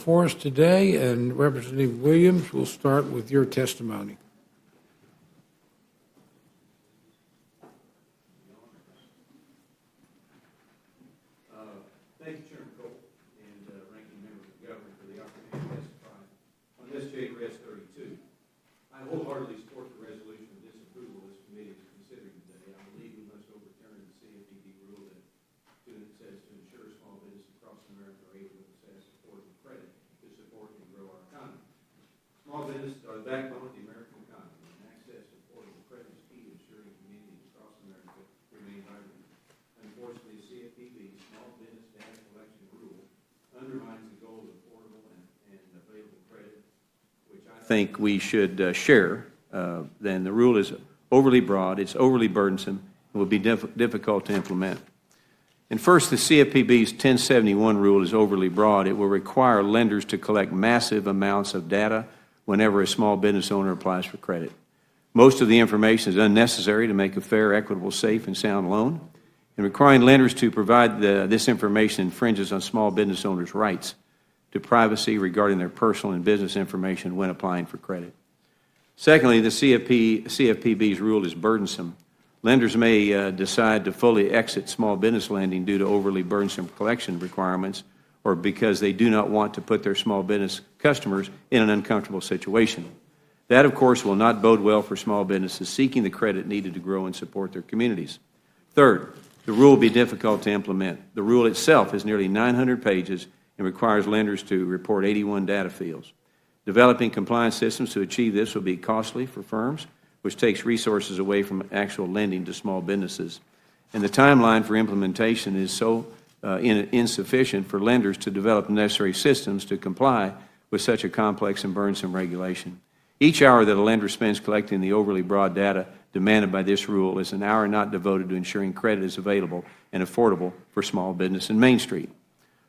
For us today, and Representative Williams, will start with your testimony. Thank you, Chairman Cole and Ranking Member of the Governor for the opportunity to testify on SJ Res 32. I wholeheartedly support the resolution of disapproval this committee is considering today. I believe we must overturn the CFPB rule that says to ensure small businesses across America are able to access affordable credit to support and grow our economy. Small businesses are the backbone of the American economy, and access to affordable credit is key to ensuring communities across America remain vibrant. Unfortunately, the CFPB small business data collection rule undermines the goal of affordable and available credit, which I think we should share. Then the rule is overly broad, it's overly burdensome, and will be difficult to implement. And first, the CFPB's 1071 rule is overly broad. It will require lenders to collect massive amounts of data whenever a small business owner applies for credit. Most of the information is unnecessary to make a fair, equitable, safe, and sound loan. And requiring lenders to provide this information infringes on small business owners' rights to privacy regarding their personal and business information when applying for credit. Secondly, the CFPB's rule is burdensome. Lenders may decide to fully exit small business lending due to overly burdensome collection requirements or because they do not want to put their small business customers in an uncomfortable situation. That, of course, will not bode well for small businesses seeking the credit needed to grow and support their communities. Third, the rule will be difficult to implement. The rule itself is nearly 900 pages and requires lenders to report 81 data fields. Developing compliance systems to achieve this will be costly for firms, which takes resources away from actual lending to small businesses. And the timeline for implementation is so insufficient for lenders to develop necessary systems to comply with such a complex and burdensome regulation. Each hour that a lender spends collecting the overly broad data demanded by this rule is an hour not devoted to ensuring credit is available and affordable for small business in Main Street.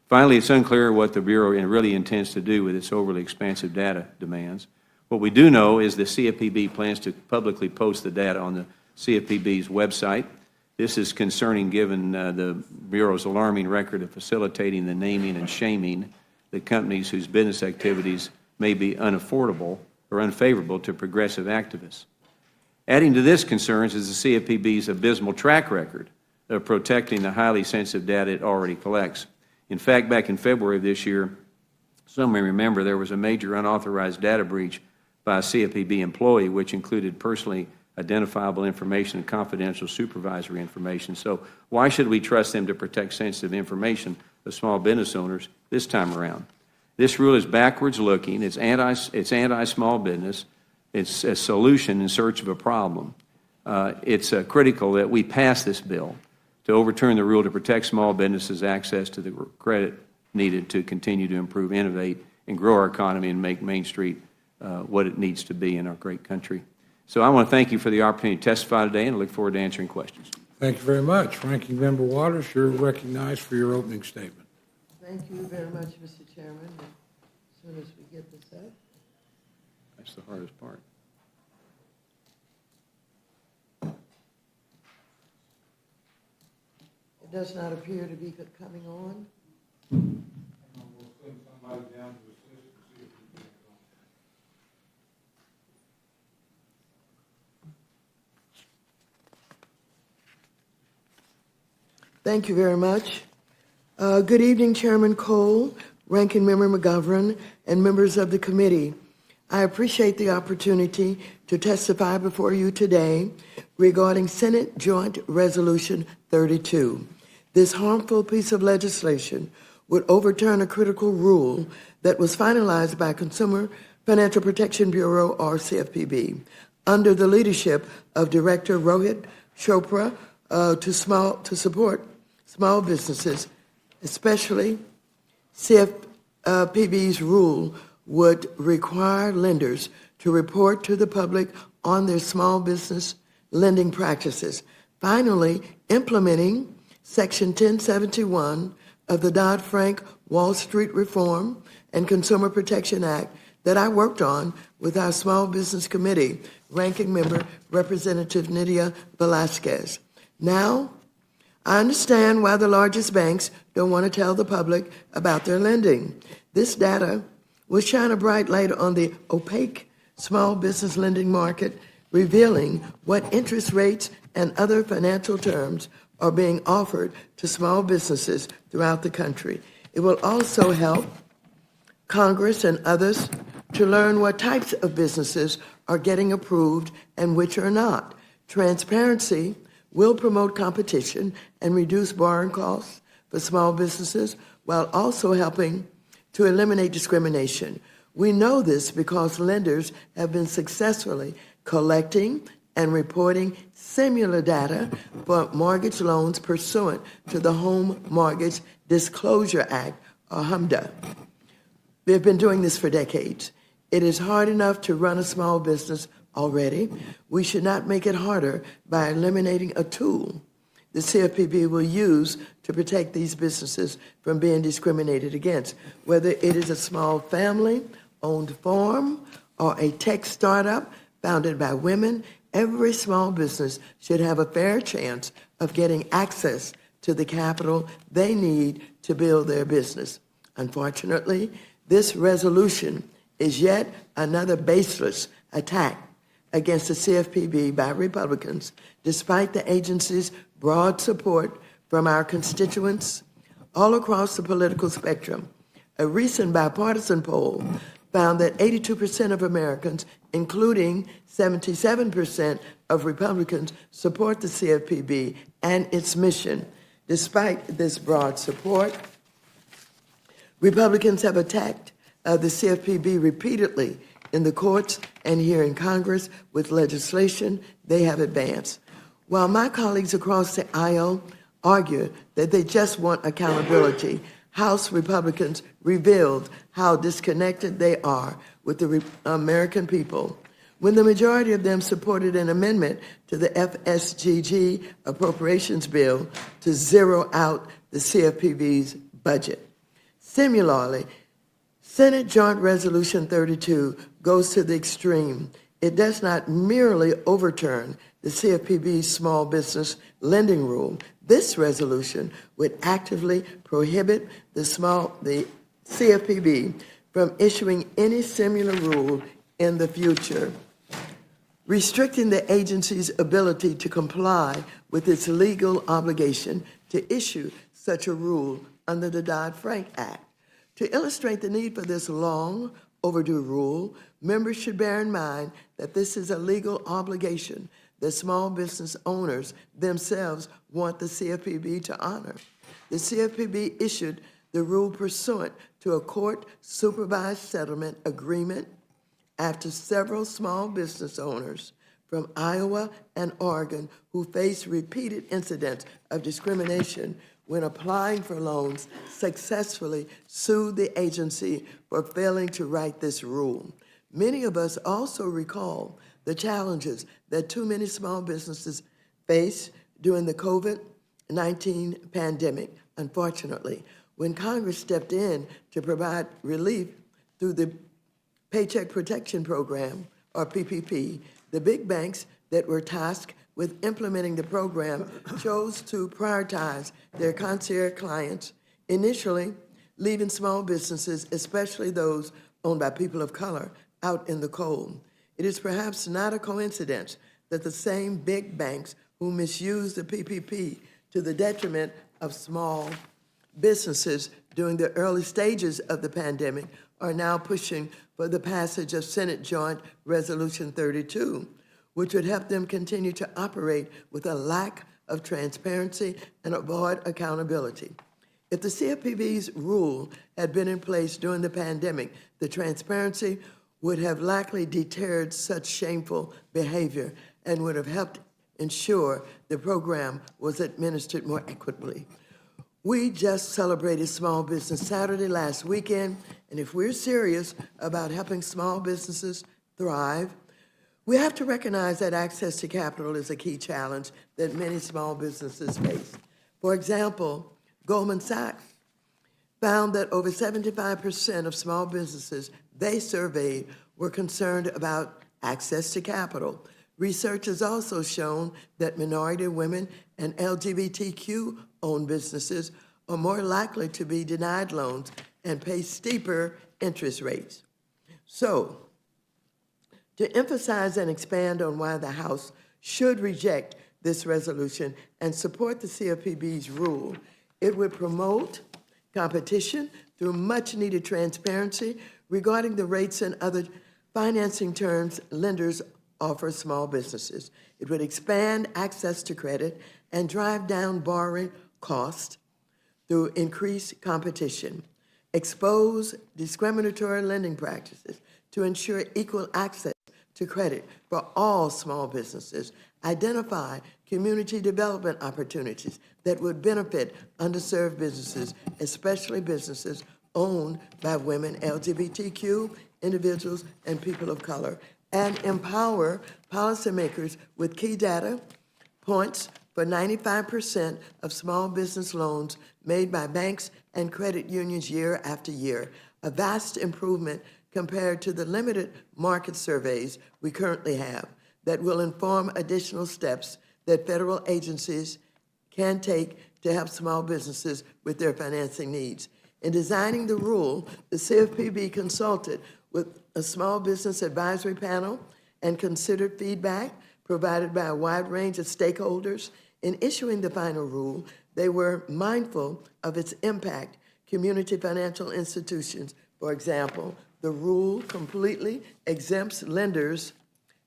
Finally, it's unclear what the Bureau really intends to do with its overly expansive data demands. What we do know is the CFPB plans to publicly post the data on the CFPB's website. This is concerning given the Bureau's alarming record of facilitating the naming and shaming the companies whose business activities may be unaffordable or unfavorable to progressive activists. Adding to this concerns is the CFPB's abysmal track record of protecting the highly sensitive data it already collects. In fact, back in February of this year, some may remember there was a major unauthorized data breach by a CFPB employee, which included personally identifiable information and confidential supervisory information. So why should we trust them to protect sensitive information of small business owners this time around? This rule is backwards looking, it's anti-small business, it's a solution in search of a problem. It's critical that we pass this bill to overturn the rule to protect small businesses' access to the credit needed to continue to improve, innovate, and grow our economy and make Main Street what it needs to be in our great country. So I want to thank you for the opportunity to testify today and I look forward to answering questions. Thank you very much. Ranking Member Waters, you're recognized for your opening statement. Thank you very much, Mr. Chairman. As soon as we get this up. That's the hardest part. It does not appear to be coming on. We'll send somebody down to assist and see if we can. Thank you very much. Good evening, Chairman Cole, Ranking Member McGovern, and members of the committee. I appreciate the opportunity to testify before you today regarding Senate Joint Resolution 32. This harmful piece of legislation would overturn a critical rule that was finalized by Consumer Financial Protection Bureau, or CFPB, under the leadership of Director Rohit Chopra to support small businesses, especially CFPB's rule would require lenders to report to the public on their small business lending practices. Finally, implementing Section 1071 of the Dodd-Frank Wall Street Reform and Consumer Protection Act that I worked on with our Small Business Committee, Ranking Member Representative Nydia Velasquez. Now, I understand why the largest banks don't want to tell the public about their lending. This data will shine a bright light on the opaque small business lending market, revealing what interest rates and other financial terms are being offered to small businesses throughout the country. It will also help Congress and others to learn what types of businesses are getting approved and which are not. Transparency will promote competition and reduce borrowing costs for small businesses while also helping to eliminate discrimination. We know this because lenders have been successfully collecting and reporting similar data for mortgage loans pursuant to the Home Mortgage Disclosure Act, or HMDA. They've been doing this for decades. It is hard enough to run a small business already. We should not make it harder by eliminating a tool the CFPB will use to protect these businesses from being discriminated against, whether it is a small family-owned farm or a tech startup founded by women. Every small business should have a fair chance of getting access to the capital they need to build their business. Unfortunately, this resolution is yet another baseless attack against the CFPB by Republicans, despite the agency's broad support from our constituents all across the political spectrum. A recent bipartisan poll found that 82% of Americans, including 77% of Republicans, support the CFPB and its mission. Despite this broad support, Republicans have attacked the CFPB repeatedly in the courts and here in Congress with legislation they have advanced. While my colleagues across the aisle argue that they just want accountability, House Republicans revealed how disconnected they are with the American people when the majority of them supported an amendment to the FSGG appropriations bill to zero out the CFPB's budget. Similarly, Senate Joint Resolution 32 goes to the extreme. It does not merely overturn the CFPB's small business lending rule. This resolution would actively prohibit the CFPB from issuing any similar rule in the future, restricting the agency's ability to comply with its legal obligation to issue such a rule under the Dodd-Frank Act. To illustrate the need for this long overdue rule, members should bear in mind that this is a legal obligation that small business owners themselves want the CFPB to honor. The CFPB issued the rule pursuant to a court-supervised settlement agreement after several small business owners from Iowa and Oregon who faced repeated incidents of discrimination when applying for loans successfully sued the agency for failing to write this rule. Many of us also recall the challenges that too many small businesses faced during the COVID-19 pandemic. Unfortunately, when Congress stepped in to provide relief through the Paycheck Protection Program, or PPP, the big banks that were tasked with implementing the program chose to prioritize their concierge clients, initially leaving small businesses, especially those owned by people of color, out in the cold. It is perhaps not a coincidence that the same big banks who misused the PPP to the detriment of small businesses during the early stages of the pandemic are now pushing for the passage of Senate Joint Resolution 32, which would help them continue to operate with a lack of transparency and avoid accountability. If the CFPB's rule had been in place during the pandemic, the transparency would have likely deterred such shameful behavior and would have helped ensure the program was administered more equitably. We just celebrated Small Business Saturday last weekend, and if we're serious about helping small businesses thrive, we have to recognize that access to capital is a key challenge that many small businesses face. For example, Goldman Sachs found that over 75% of small businesses they surveyed were concerned about access to capital. Research has also shown that minority women and LGBTQ-owned businesses are more likely to be denied loans and pay steeper interest rates. So, to emphasize and expand on why the House should reject this resolution and support the CFPB's rule, it would promote competition through much-needed transparency regarding the rates and other financing terms lenders offer small businesses. It would expand access to credit and drive down borrowing costs through increased competition, expose discriminatory lending practices to ensure equal access to credit for all small businesses, identify community development opportunities that would benefit underserved businesses, especially businesses owned by women, LGBTQ individuals, and people of color, and empower policymakers with key data points for 95% of small business loans made by banks and credit unions year after year, a vast improvement compared to the limited market surveys we currently have that will inform additional steps that federal agencies can take to help small businesses with their financing needs. In designing the rule, the CFPB consulted with a small business advisory panel and considered feedback provided by a wide range of stakeholders. In issuing the final rule, they were mindful of its impact. Community financial institutions, for example, the rule completely exempts lenders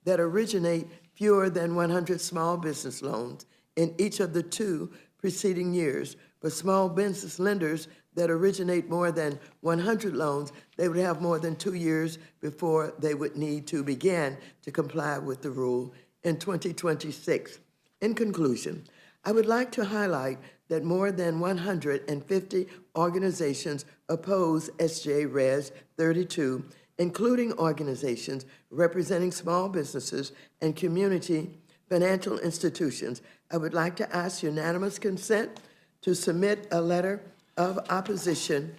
that originate fewer than 100 small business loans in each of the 2 preceding years. For small business lenders that originate more than 100 loans, they would have more than 2 years before they would need to begin to comply with the rule in 2026. In conclusion, I would like to highlight that more than 150 organizations oppose SJ Res 32, including organizations representing small businesses and community financial institutions. I would like to ask unanimous consent to submit a letter of opposition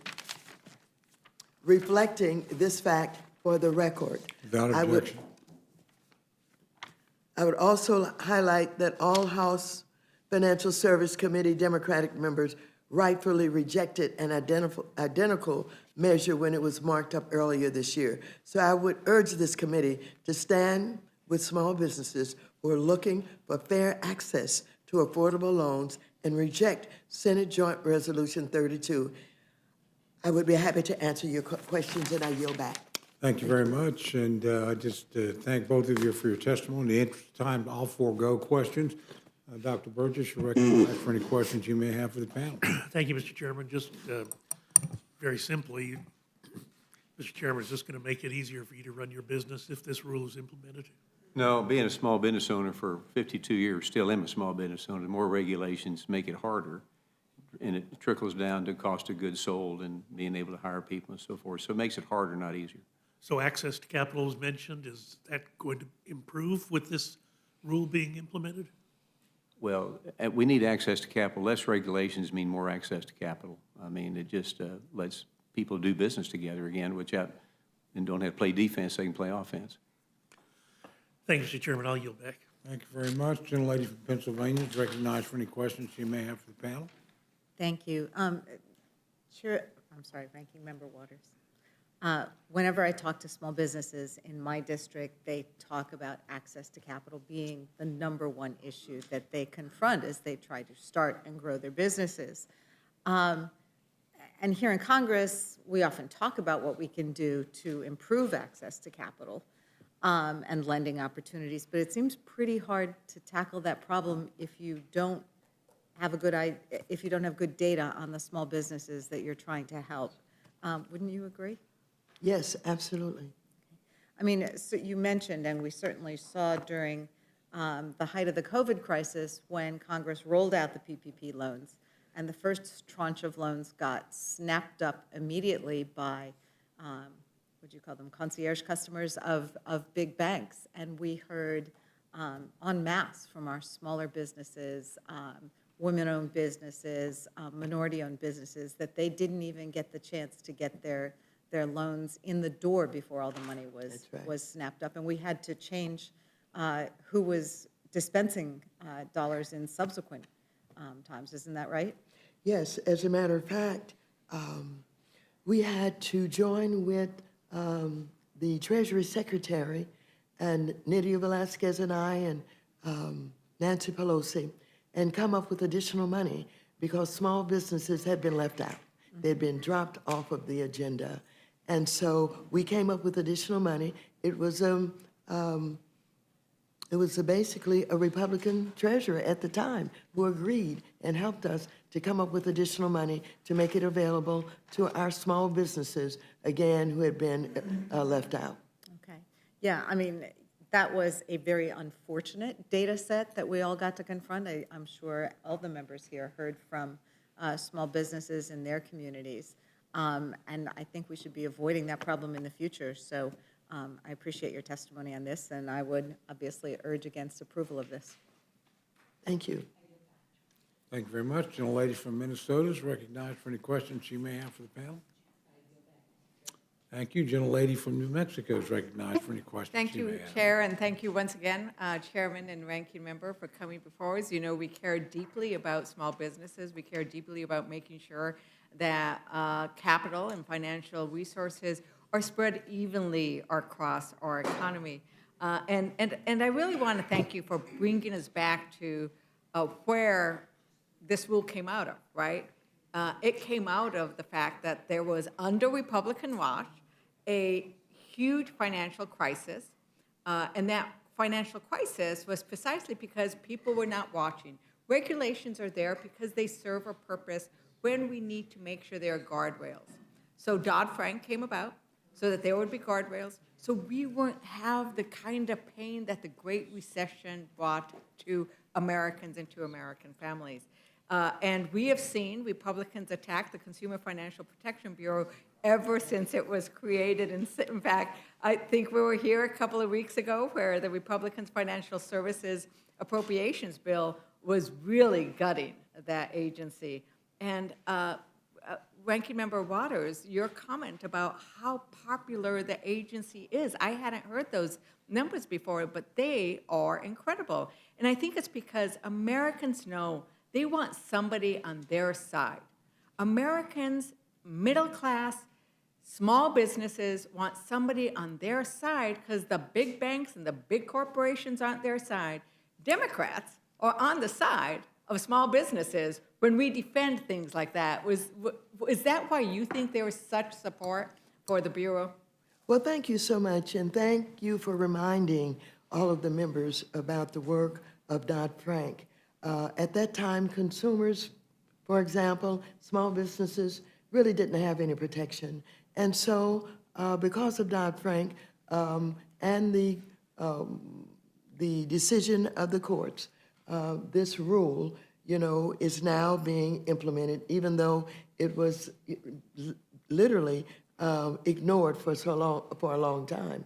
reflecting this fact for the record. Without objection. I would also highlight that all House Financial Service Committee Democratic members rightfully rejected an identical measure when it was marked up earlier this year. So I would urge this committee to stand with small businesses who are looking for fair access to affordable loans and reject Senate Joint Resolution 32. I would be happy to answer your questions, and I yield back. Thank you very much, and I just thank both of you for your testimony. In the interest of time, I'll forego questions. Dr. Burgess, you're recognized for any questions you may have for the panel. Thank you, Mr. Chairman. Just very simply, Mr. Chairman, is this going to make it easier for you to run your business if this rule is implemented? No, being a small business owner for 52 years, still am a small business owner, more regulations make it harder, and it trickles down to cost of goods sold and being able to hire people and so forth. So it makes it harder, not easier. So access to capital is mentioned. Is that going to improve with this rule being implemented? Well, we need access to capital. Less regulations mean more access to capital. I mean, it just lets people do business together again, and don't have to play defense, they can play offense. Thank you, Mr. Chairman. I'll yield back. Thank you very much. Gentlelady from Pennsylvania is recognized for any questions you may have for the panel. Thank you. Ranking Member Waters. Whenever I talk to small businesses in my district, they talk about access to capital being the #1 issue that they confront as they try to start and grow their businesses. And here in Congress, we often talk about what we can do to improve access to capital and lending opportunities, but it seems pretty hard to tackle that problem if you don't have good data on the small businesses that you're trying to help. Wouldn't you agree? Yes, absolutely. I mean, so you mentioned, and we certainly saw during the height of the COVID crisis when Congress rolled out the PPP loans, and the first tranche of loans got snapped up immediately by, what do you call them, concierge customers of big banks. And we heard en masse from our smaller businesses, women-owned businesses, minority-owned businesses, that they didn't even get the chance to get their loans in the door before all the money was snapped up. And we had to change who was dispensing dollars in subsequent times. Isn't that right? Yes, as a matter of fact, we had to join with the Treasury Secretary and Nydia Velasquez and I and Nancy Pelosi and come up with additional money because small businesses had been left out. They'd been dropped off of the agenda. And so we came up with additional money. It was basically a Republican treasurer at the time who agreed and helped us to come up with additional money to make it available to our small businesses, again, who had been left out. Okay. Yeah, I mean, that was a very unfortunate data set that we all got to confront. I'm sure all the members here heard from small businesses in their communities. And I think we should be avoiding that problem in the future. So I appreciate your testimony on this, and I would obviously urge against approval of this. Thank you. Thank you very much. Gentlelady from Minnesota is recognized for any questions she may have for the panel. Thank you. Gentlelady from New Mexico is recognized for any questions Thank she may you, have. Chair, and thank you once again, Chairman and Ranking Member, for coming before us. You know, we care deeply about small businesses. We care deeply about making sure that capital and financial resources are spread evenly across our economy. And I really want to thank you for bringing us back to where this rule came out of, right? It came out of the fact that there was, under Republican watch, a huge financial crisis, and that financial crisis was precisely because people were not watching. Regulations are there because they serve a purpose when we need to make sure there are guardrails. So Dodd-Frank came about so that there would be guardrails, so we wouldn't have the kind of pain that the Great Recession brought to Americans and to American families. And we have seen Republicans attack the Consumer Financial Protection Bureau ever since it was created. And in fact, I think we were here a couple of weeks ago where the Republicans' Financial Services Appropriations Bill was really gutting that agency. And Ranking Member Waters, your comment about how popular the agency is, I hadn't heard those numbers before, but they are incredible. And I think it's because Americans know they want somebody on their side. Americans, middle class, small businesses want somebody on their side because the big banks and the big corporations aren't their side. Democrats are on the side of small businesses when we defend things like that. Is that why you think there was such support for the Bureau? Well, thank you so much, and thank you for reminding all of the members about the work of Dodd-Frank. At that time, consumers, for example, small businesses, really didn't have any protection. And so, because of Dodd-Frank and the decision of the courts, this rule, you know, is now being implemented, even though it was literally ignored for a long time.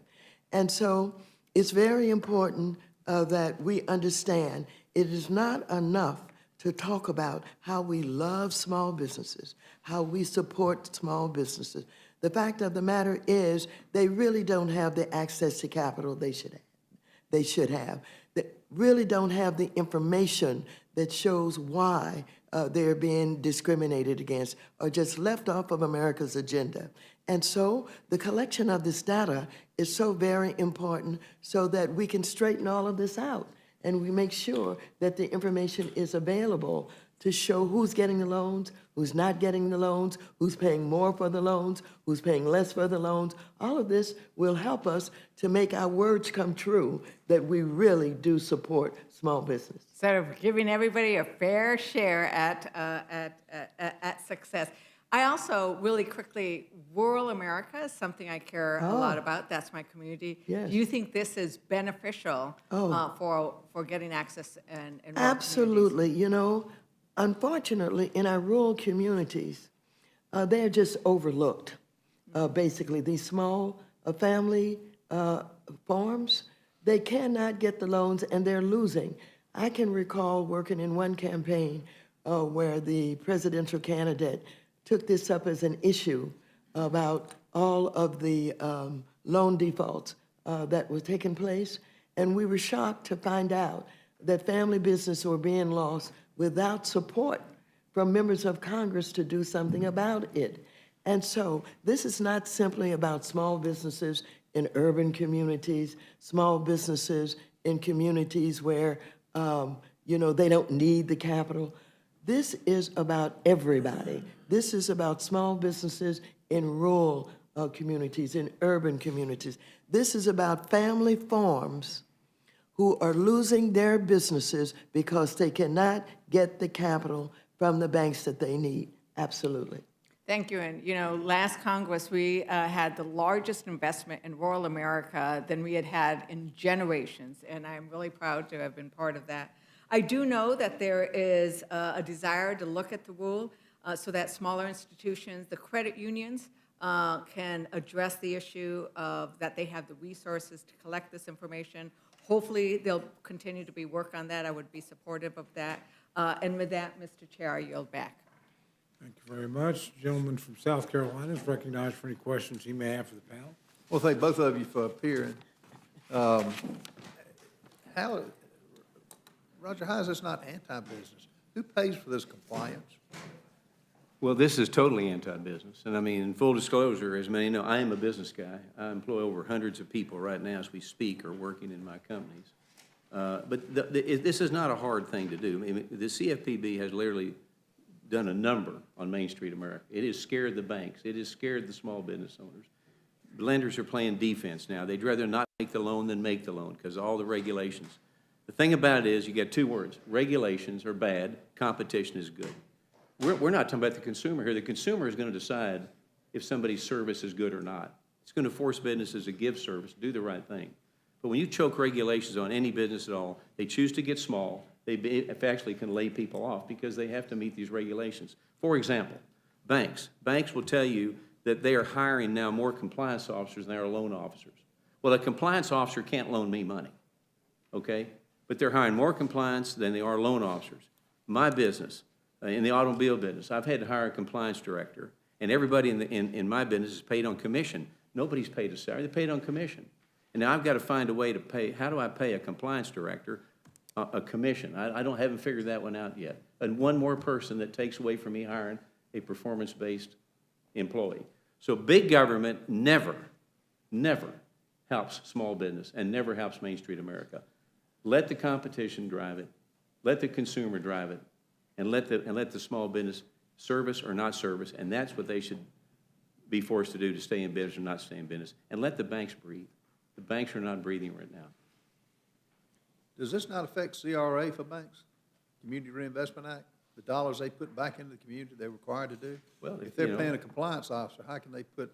And so, it's very important that we understand it is not enough to talk about how we love small businesses, how we support small businesses. The fact of the matter is they really don't have the access to capital they should have. They really don't have the information that shows why they're being discriminated against or just left off of America's agenda. And so the collection of this data is so very important so that we can straighten all of this out and we make sure that the information is available to show who's getting the loans, who's not getting the loans, who's paying more for the loans, who's paying less for the loans. All of this will help us to make our words come true that we really do support small business. Sort of giving everybody a fair share at success. I also, really quickly, rural America is something I care a lot about. That's my community. Yes. Do you think this is beneficial for getting access and rural Absolutely. You know, unfortunately, in our rural communities, they're just overlooked. Basically, these small family farms, they cannot get the loans and they're losing. I can recall working in one campaign where the presidential candidate took this up as an issue about all of the loan defaults that were taking place, and we were shocked to find out that family businesses were being lost without support from members of Congress to do something about it. And so this is not simply about small businesses in urban communities, small businesses in communities where, they don't need the capital. This is about everybody. This is about small businesses in rural communities, in urban communities. This is about family farms who are losing their businesses because they cannot get the capital from the banks that they need. Absolutely. Thank you. And, last Congress, we had the largest investment in rural America than we had had in generations, and I'm really proud to have been part of that. I do know that there is a desire to look at the rule so that smaller institutions, the credit unions, can address the issue of that they have the resources to collect this information. Hopefully, they'll continue to work on that. I would be supportive of that. And with that, Mr. Chair, I yield back. Thank you very much. Gentleman from South Carolina is recognized for any questions he may have for the panel. Well, thank both of you for appearing. Roger, how is this not anti-business? Who pays for this compliance? Well, this is totally anti-business, and I mean, in full disclosure, as many know, I am a business guy. I employ over hundreds of people right now as we speak or working in my companies. But this is not a hard thing to do. I mean, the CFPB has literally done a number on Main Street America. It has scared the banks. It has scared the small business owners. Lenders are playing defense now. They'd rather not make the loan than make the loan because of all the regulations. The thing about it is you get two words. Regulations are bad. Competition is good. We're not talking about the consumer here. The consumer is going to decide if somebody's service is good or not. It's going to force businesses to give service, do the right thing. But when you choke regulations on any business at all, they choose to get small. They actually can lay people off because they have to meet these regulations. For example, banks. Banks will tell you that they are hiring now more compliance officers than they are loan officers. Well, a compliance officer can't loan me money, okay? But they're hiring more compliance than they are loan officers. My business, in the automobile business, I've had to hire a compliance director, and everybody in my business is paid on commission. Nobody's paid a salary, they're paid on commission. And now I've got to find a way to pay, how do I pay a compliance director a commission? haven't figured that one out yet. And one more person that takes away from me hiring a performance-based employee. So big government never helps small business and never helps Main Street America. Let the competition drive it, let the consumer drive it, and let the small business service or not service, and that's what they should be forced to do to stay in business or not stay in business. And let the banks breathe. The banks are not breathing right now. Does this not affect CRA for banks? Community Reinvestment Act? The dollars they put back into the community they're required to do? Well, if they're paying a compliance officer, how can they put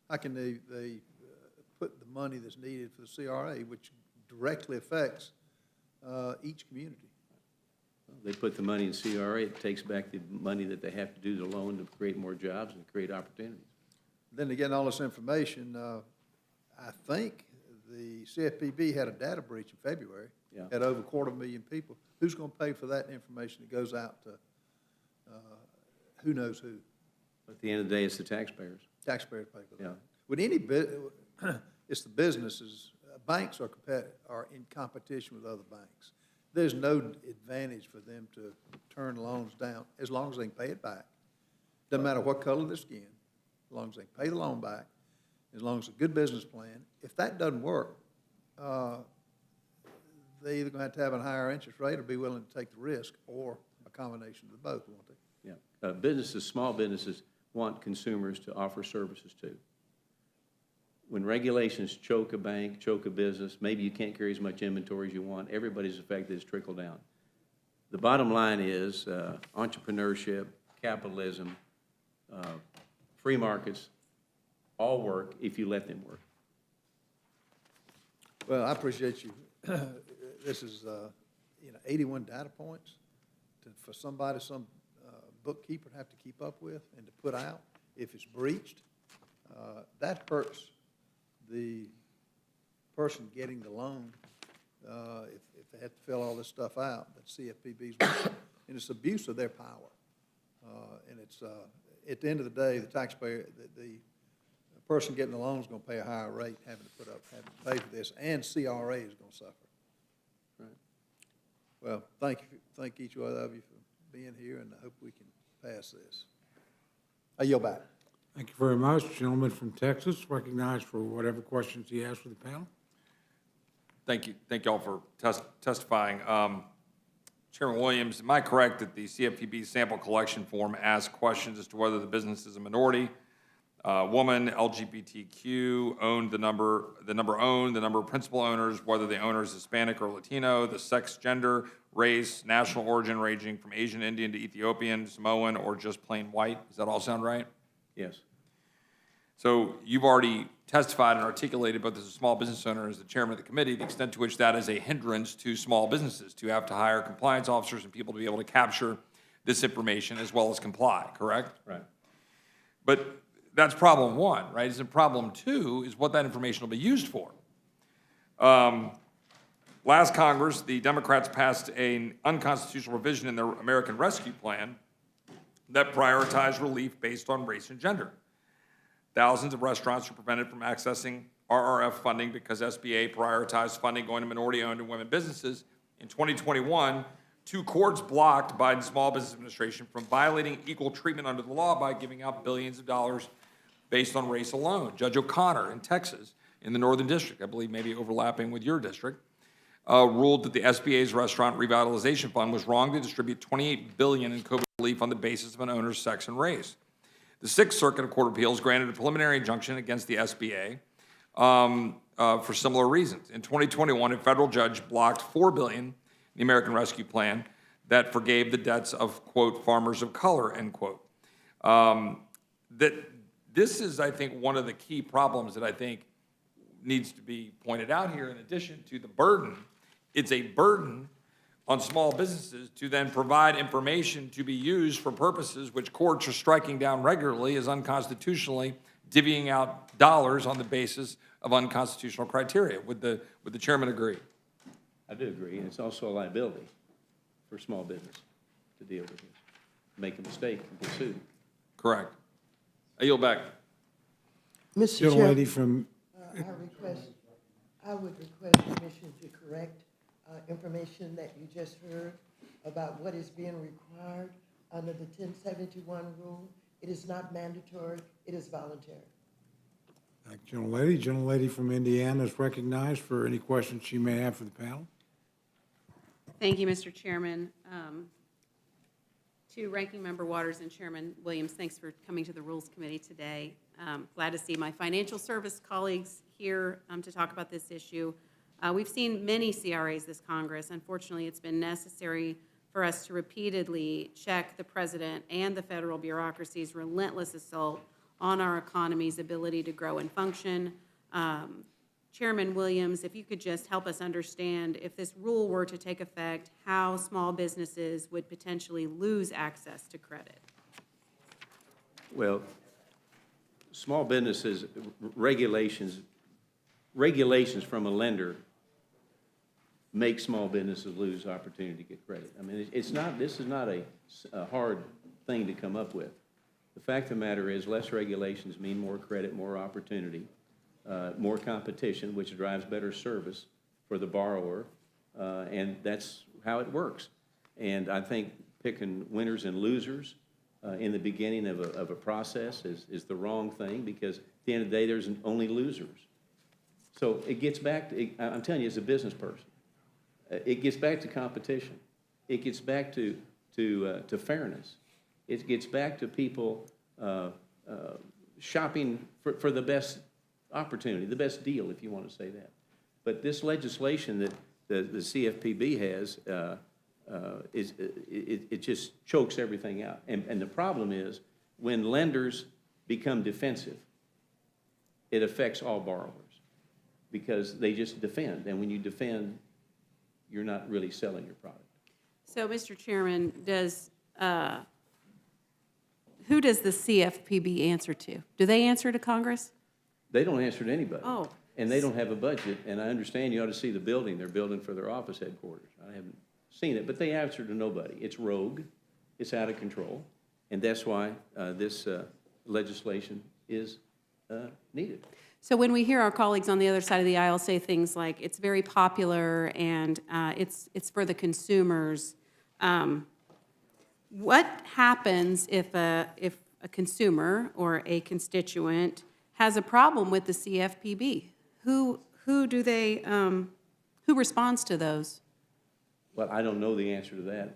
the money that's needed for the CRA, which directly affects each community? They put the money in CRA, it takes back the money that they have to do the loan to create more jobs and create opportunities. Then to get all this information, I think the CFPB had a data breach in February. Yeah. Had over 250,000 people. Who's going to pay for that information that goes out to who knows who? At the end of the day, it's the taxpayers. Taxpayers pay for that. Yeah. With it's the businesses. Banks are in competition with other banks. There's no advantage for them to turn loans down as long as they can pay it back. Doesn't matter what color their skin, as long as they can pay the loan back, as long as it's a good business plan. If that doesn't work, they either going to have a higher interest rate or be willing to take the risk, or a combination of both, won't they? Yeah. Small businesses want consumers to offer services too. When regulations choke a bank, choke a business, maybe you can't carry as much inventory as you want, everybody's affected, it's trickle down. The bottom line is entrepreneurship, capitalism, free markets, all work if you let them work. Well, I appreciate you. This is 81 data points for somebody, some bookkeeper to have to keep up with and to put out. If it's breached, that hurts the person getting the loan if they have to fill all this stuff out that CFPB's and it's abuse of their power. And it's at the end of the day, the taxpayer, the person getting the loan is going to pay a higher rate, having to pay for this, and CRA is going to suffer. Right. Well, thank each one of you for being here, and I hope we can pass this. I yield back. Thank you very much. Gentleman from Texas, recognized for whatever questions he has for the panel. Thank you. Thank you all for testifying. Chairman Williams, am I correct that the CFPB sample collection form asks questions as to whether the business is a minority, woman, LGBTQ, owned, the number owned, the number of principal owners, whether the owner is Hispanic or Latino, the sex, gender, race, national origin ranging from Asian, Indian to Ethiopian, Samoan, or just plain white? Does that all sound right? Yes. So you've already testified and articulated, both as a small business owner and as the chairman of the committee, the extent to which that is a hindrance to small businesses, to have to hire compliance officers and people to be able to capture this information as well as comply, correct? Right. But that's problem one, right? Isn't problem two is what that information will be used for. Last Congress, the Democrats passed an unconstitutional provision in their American Rescue Plan that prioritized relief based on race and gender. Thousands of restaurants were prevented from accessing RRF funding because SBA prioritized funding going to minority-owned and women businesses. In 2021, 2 courts blocked Biden's Small Business Administration from violating equal treatment under the law by giving out billions of dollars based on race alone. Judge O'Connor in Texas, in the Northern District, I believe maybe overlapping with your district, ruled that the SBA's Restaurant Revitalization Fund was wrong to distribute $28 billion in COVID relief on the basis of an owner's sex and race. The Sixth Circuit of Court of Appeals granted a preliminary injunction against the SBA for similar reasons. In 2021, a federal judge blocked $4 billion in the American Rescue Plan that forgave the debts of, quote, farmers of color, end quote. This is, I think, one of the key problems that I think needs to be pointed out here in addition to the burden. It's a burden on small businesses to then provide information to be used for purposes which courts are striking down regularly as unconstitutionally divvying out dollars on the basis of unconstitutional criteria. Would the chairman agree? I do agree, and it's also a liability for small business to deal with this. Make a mistake and be sued. Correct. I yield back. Mr. Gentle Chair, lady from, I would request permission to correct information that you just heard about what is being required under the 1071 rule. It is not mandatory, it is voluntary. thank you, gentle lady. Gentle lady from Indiana is recognized for any questions she may have for the panel. Thank you, Mr. Chairman. To Ranking Member Waters and Chairman Williams, thanks for coming to the Rules Committee today. Glad to see my financial service colleagues here to talk about this issue. We've seen many CRAs this Congress. Unfortunately, it's been necessary for us to repeatedly check the president and the federal bureaucracy's relentless assault on our economy's ability to grow and function. Chairman Williams, if you could just help us understand, if this rule were to take effect, how small businesses would potentially lose access to credit? Well, small businesses, regulations from a lender make small businesses lose opportunity to get credit. I mean, this is not a hard thing to come up with. The fact of the matter is, less regulations mean more credit, more opportunity, more competition, which drives better service for the borrower, and that's how it works. And I think picking winners and losers in the beginning of a process is the wrong thing, because at the end of the day, there's only losers. So it gets back to, I'm telling you, as a business person, it gets back to competition. It gets back to fairness. It gets back to people shopping for the best opportunity, the best deal, if you want to say that. But this legislation that the CFPB has, it just chokes everything out. And the problem is, when lenders become defensive, it affects all borrowers, because they just defend. And when you defend, you're not really selling your product. So, Mr. Chairman, who does the CFPB answer to? Do they answer to Congress? They don't answer to anybody. Oh. And they don't have a budget, and I understand you ought to see the building they're building for their office headquarters. I haven't seen it, but they answer to nobody. It's rogue, it's out of control, and that's why this legislation is needed. So when we hear our colleagues on the other side of the aisle say things like, it's very popular and it's for the consumers, what happens if a consumer or a constituent has a problem with the CFPB, who do they, who responds to those? Well, I don't know the answer to that.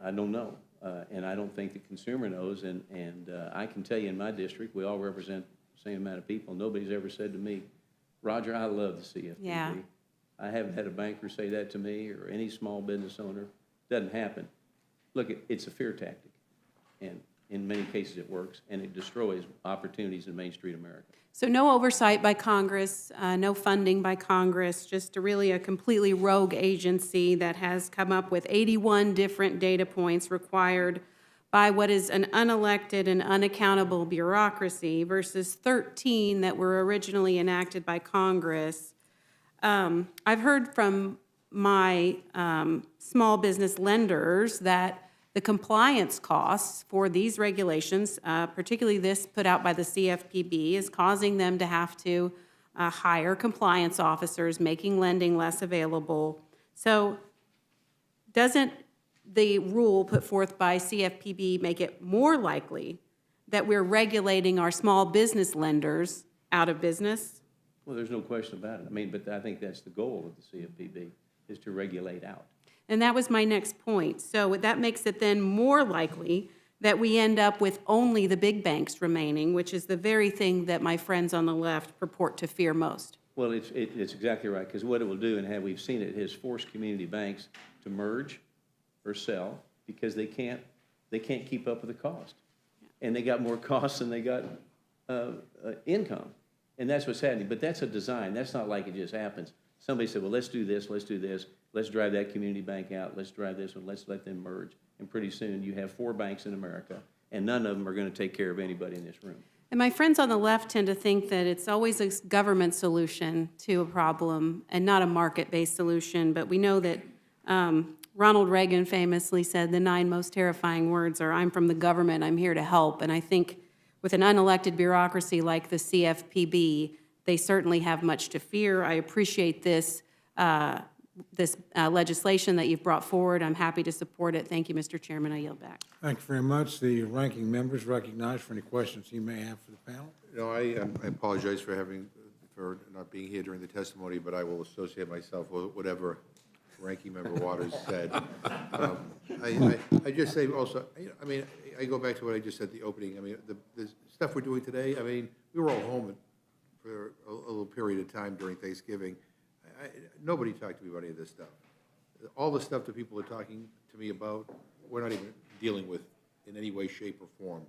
I don't know. And I don't think the consumer knows. And I can tell you in my district, we all represent the same amount of people. Nobody's ever said to me, Roger, I love the CFPB. Yeah. I haven't had a banker say that to me or any small business owner. Doesn't happen. Look, it's a fear tactic. And in many cases it works, and it destroys opportunities in Main Street America. So no oversight by Congress, no funding by Congress, just really a completely rogue agency that has come up with 81 different data points required by what is an unelected and unaccountable bureaucracy versus 13 that were originally enacted by Congress. I've heard from my small business lenders that the compliance costs for these regulations, particularly this put out by the CFPB, is causing them to have to hire compliance officers, making lending less available. So doesn't the rule put forth by CFPB make it more likely that we're regulating our small business lenders out of business? Well, there's no question about it. I mean, but I think that's the goal of the CFPB, is to regulate out. And that was my next point. So that makes it then more likely that we end up with only the big banks remaining, which is the very thing that my friends on the left purport to fear most. Well, it's exactly right, because what it will do, and we've seen it, has forced community banks to merge or sell because they can't keep up with the cost. And they got more costs than they got income. And that's what's happening. But that's a design. That's not like it just happens. Somebody said, well, let's do this, let's drive that community bank out, let's drive this one, let's let them merge. And pretty soon you have 4 banks in America, and none of them are going to take care of anybody in this room. And my friends on the left tend to think that it's always a government solution to a problem and not a market-based solution. But we know that Ronald Reagan famously said the 9 most terrifying words are, I'm from the government, I'm here to help. And I think with an unelected bureaucracy like the CFPB, they certainly have much to fear. I appreciate this legislation that you've brought forward. I'm happy to support it. Thank you, Mr. Chairman. I yield back. Thank you very much. The ranking members recognized for any questions he may have for the panel. No, I apologize for not being here during the testimony, but I will associate myself with whatever Ranking Member Waters said. I just say also, I mean, I go back to what I just said at the opening. I mean, the stuff we're doing today, I mean, we were all home for a little period of time during Thanksgiving. Nobody talked to me about any of this stuff. All the stuff that people are talking to me about, we're not even dealing with in any way, shape, or form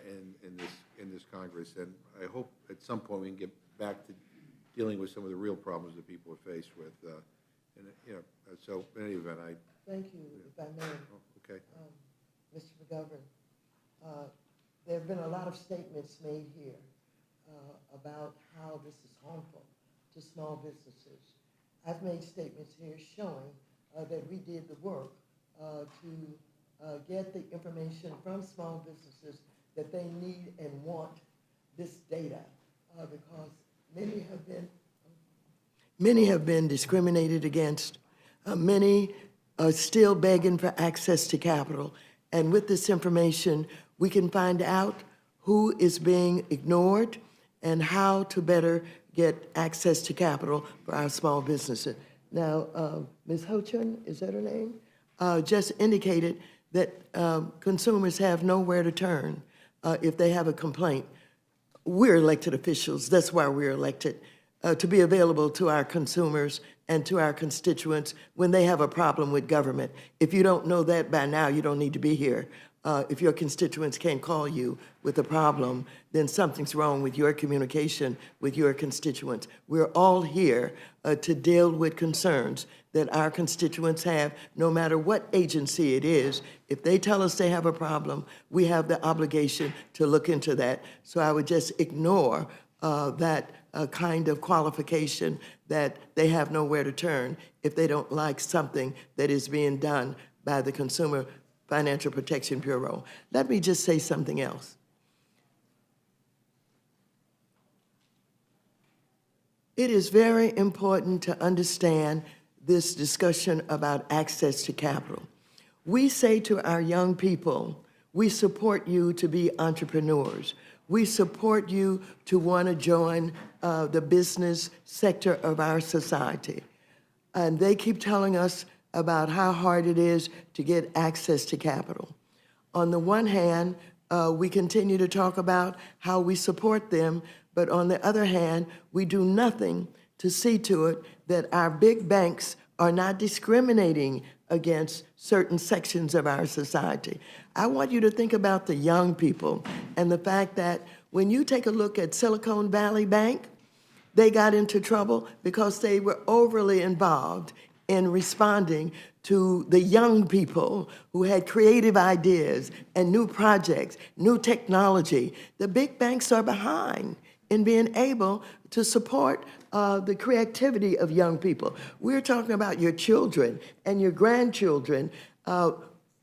in this Congress. And I hope at some point we can get back to dealing with some of the real problems that people are faced with. So in any event, Thank you, if I may. okay. Mr. McGovern, there have been a lot of statements made here about how this is harmful to small businesses. I've made statements here showing that we did the work to get the information from small businesses that they need and want this data because many have been discriminated against. Many are still begging for access to capital. And with this information, we can find out who is being ignored and how to better get access to capital for our small businesses. Now, Ms. Hochun, is that her name? Just indicated that consumers have nowhere to turn if they have a complaint. We're elected officials, that's why we're elected, to be available to our consumers and to our constituents when they have a problem with government. If you don't know that by now, you don't need to be here. If your constituents can't call you with a problem, then something's wrong with your communication with your constituents. We're all here to deal with concerns that our constituents have, no matter what agency it is. If they tell us they have a problem, we have the obligation to look into that. So I would just ignore that kind of qualification that they have nowhere to turn if they don't like something that is being done by the Consumer Financial Protection Bureau. Let me just say something else. It is very important to understand this discussion about access to capital. We say to our young people, We support you to be entrepreneurs. We support you to want to join the business sector of our society. And they keep telling us about how hard it is to get access to capital. On the one hand, we continue to talk about how we support them, but on the other hand, we do nothing to see to it that our big banks are not discriminating against certain sections of our society. I want you to think about the young people and the fact that when you take a look at Silicon Valley Bank, they got into trouble because they were overly involved in responding to the young people who had creative ideas and new projects, new technology. The big banks are behind in being able to support the creativity of young people. We're talking about your children and your grandchildren.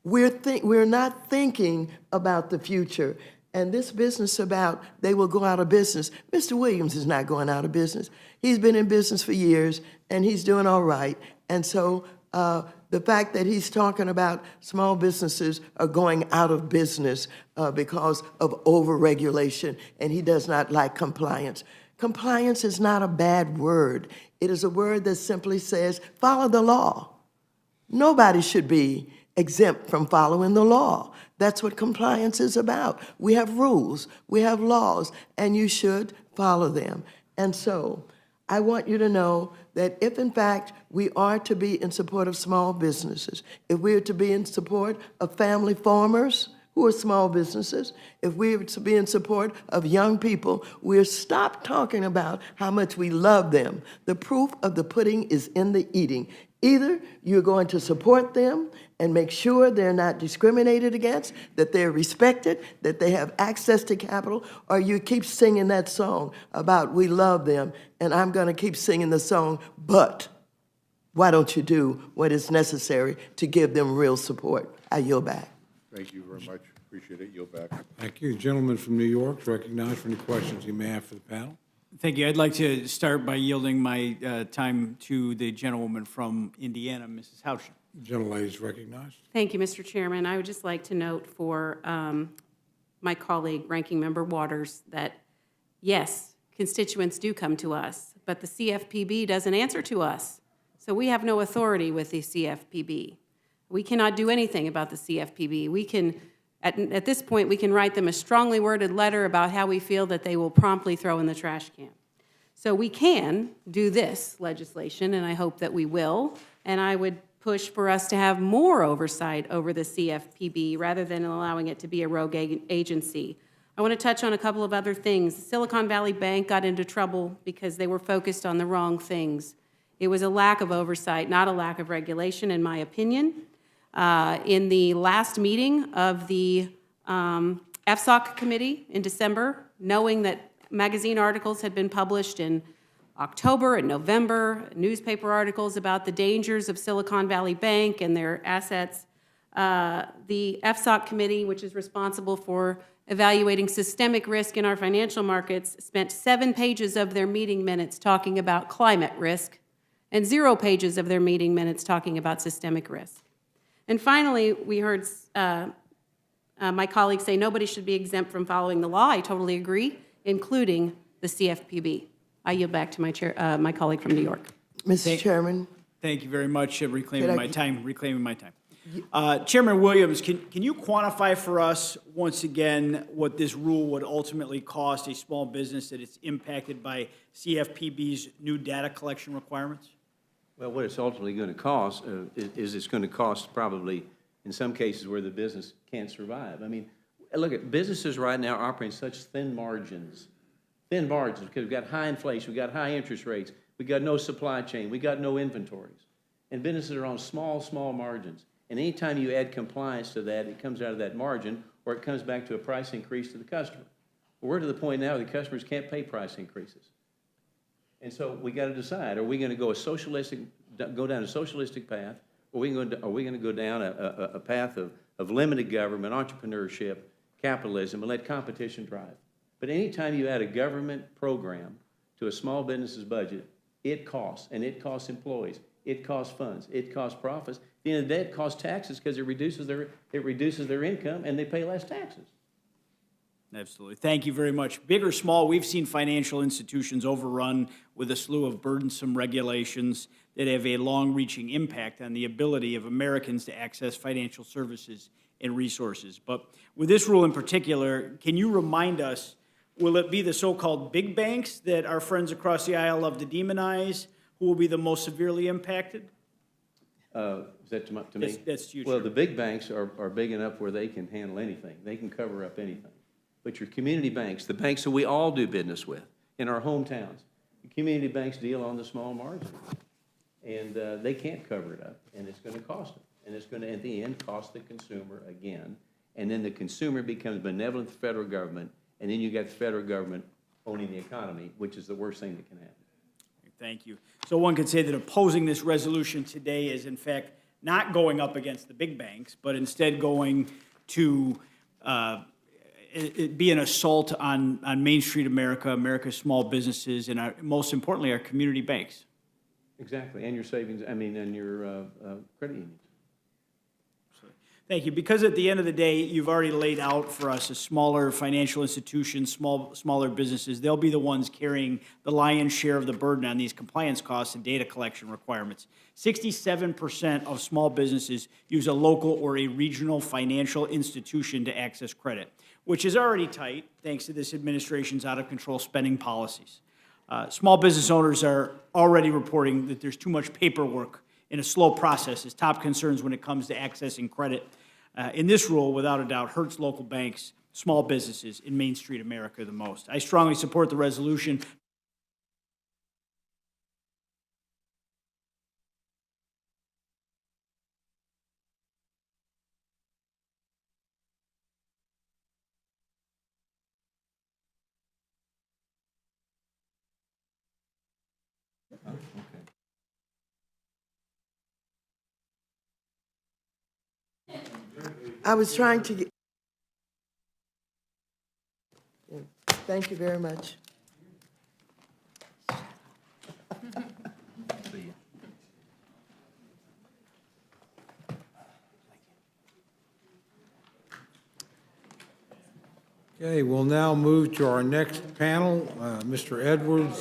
We're not thinking about the future. And this business about they will go out of business, Mr. Williams is not going out of business. He's been in business for years, and he's doing all right. And so the fact that he's talking about small businesses are going out of business because of over-regulation, and he does not like compliance. Compliance is not a bad word. It is a word that simply says, follow the law. Nobody should be exempt from following the law. That's what compliance is about. We have rules, we have laws, and you should follow them. And so I want you to know that if in fact we are to be in support of small businesses, if we are to be in support of family farmers who are small businesses, if we are to be in support of young people, we'll stop talking about how much we love them. The proof of the pudding is in the eating. Either you're going to support them and make sure they're not discriminated against, that they're respected, that they have access to capital, or you keep singing that song about we love them, and I'm going to keep singing the song, but why don't you do what is necessary to give them real support? I yield back. Thank you very much. Appreciate it. Yield back. Thank you. The gentleman from New York is recognized for any questions you may have for the panel. Thank you. I'd like to start by yielding my time to the gentlewoman from Indiana, Mrs. Houchin. The gentlelady is recognized. Thank you, Mr. Chairman. I would just like to note for my colleague, Ranking Member Waters, that yes, constituents do come to us, but the CFPB doesn't answer to us. So we have no authority with the CFPB. We cannot do anything about the CFPB. We can, at this point, we can write them a strongly worded letter about how we feel that they will promptly throw in the trash can. So we can do this legislation, and I hope that we will, and I would push for us to have more oversight over the CFPB rather than allowing it to be a rogue agency. I want to touch on a couple of other things. Silicon Valley Bank got into trouble because they were focused on the wrong things. It was a lack of oversight, not a lack of regulation, in my opinion. In the last meeting of the FSOC committee in December, knowing that magazine articles had been published in October and November, newspaper articles about the dangers of Silicon Valley Bank and their assets, the FSOC committee, which is responsible for evaluating systemic risk in our financial markets, spent 7 pages of their meeting minutes talking about climate risk and 0 pages of their meeting minutes talking about systemic risk. And finally, we heard my colleagues say nobody should be exempt from following the law. I totally agree, including the CFPB. I yield back to my colleague from New York. Mr. Chairman. Thank you very much, reclaiming my time. Chairman Williams, can you quantify for us once again what this rule would ultimately cost a small business that is impacted by CFPB's new data collection requirements? Well, what it's ultimately going to cost is it's going to cost probably, in some cases, where the business can't survive. I mean, look at businesses right now operating such thin margins, because we've got high inflation, we've got high interest rates, we've got no supply chain, we've got no inventories. And businesses are on small margins. And anytime you add compliance to that, it comes out of that margin, or it comes back to a price increase to the customer. Well, we're to the point now the customers can't pay price increases. And so we got to decide: are we going to go down a socialistic path, or are we going to go down a path of limited government, entrepreneurship, capitalism, and let competition drive? But anytime you add a government program to a small business's budget, it costs, and it costs employees, it costs funds, it costs profits, the end of the day, it costs taxes because it reduces their income and they pay less taxes. Absolutely. Thank you very much. Big or small, we've seen financial institutions overrun with a slew of burdensome regulations that have a long-reaching impact on the ability of Americans to access financial services and resources. But with this rule in particular, can you remind us, will it be the so-called big banks that our friends across the aisle love to demonize who will be the most severely impacted? Is that to me? That's to you, Well, Chairman. the big banks are big enough where they can handle anything. They can cover up anything. But your community banks, the banks that we all do business with in our hometowns, the community banks deal on the small margin. And they can't cover it up, and it's going to cost them. And it's going to, at the end, cost the consumer again. And then the consumer becomes benevolent to the federal government, and then you got the federal government owning the economy, which is the worst thing that can happen. Thank you. So one could say that opposing this resolution today is in fact not going up against the big banks, but instead going to it be an assault on Main Street America, America's small businesses, and most importantly, our community banks. Exactly, and your savings, and your credit unions. Thank you. Because at the end of the day, you've already laid out for us a smaller financial institutions, smaller businesses. They'll be the ones carrying the lion's share of the burden on these compliance costs and data collection requirements. 67% of small businesses use a local or a regional financial institution to access credit, which is already tight thanks to this administration's out-of-control spending policies. Small business owners are already reporting that there's too much paperwork in a slow process as top concerns when it comes to accessing credit. In this rule, without a doubt, hurts local banks, small businesses in Main Street America the most. I strongly support the resolution. I was trying to get. Thank you very much. Okay, we'll now move to our next panel. Mr. Edwards